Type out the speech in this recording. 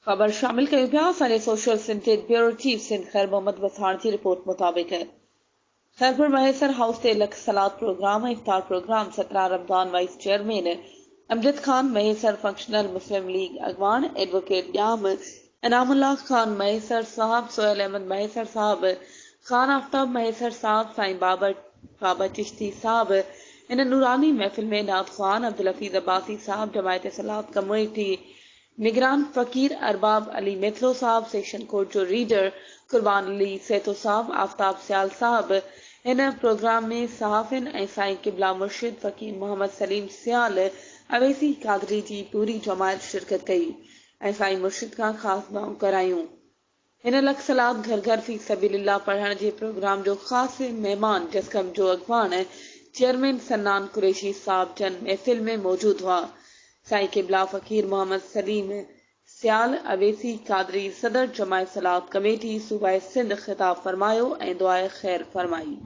खबर शामिल कयूं पिया। असांजे सोशल सिंटेड ब्यूरो चीफ सिंध खैर मोहम्मद वसाण जी रिपोर्ट मुताबिक है। खैरपुर महेसर हाउस ते लख सलाद प्रोग्राम इफ्तार program 17 Ramzan vice chairman Amjad Khan Mahesar functional Muslim League अगवान एडवोकेट याम इनामुल्लाह खान महेसर साहब, सोहेल अहमद महेसर साहब, खान आफ्ताब महेसर साहब, साईं बाबा चिश्ती साहब इन नूरानी महफिल में नात खान अब्दुल हफीज अब्बासी साहब, जमायत सलाद कम्युनिटी निगरान फकीर अरबाब अली मिथलो साहब, सेक्शन कोर्ट जो रीडर कुर्बान अली सेतो साहब, आफ्ताब सियाल साहब इन प्रोग्राम में सहाफिन ऐं साईं क़िबला मुर्शिद फकीर मोहम्मद सलीम सियाल अवेसी कादरी जी पूरी जमायत शिरकत कई ऐं साईं मुर्शिद खां ख़ासि दुआऊं करायूं। हिन लख सलाद घर घर फी सबीलिल्लाह पढ़ण जे प्रोग्राम जो ख़ासि मेहमान जसकम जो अगवान चेयरमैन सन्नान कुरैशी साहब जन महफिल में मौजूद हुआ। साईं क़िबला फकीर मोहम्मद सलीम सियाल अवेसी कादरी सदर जमायत सलाद कमेटी सूबाए सिंध खिताब फरमायो ऐं दुआए खैर फरमाई।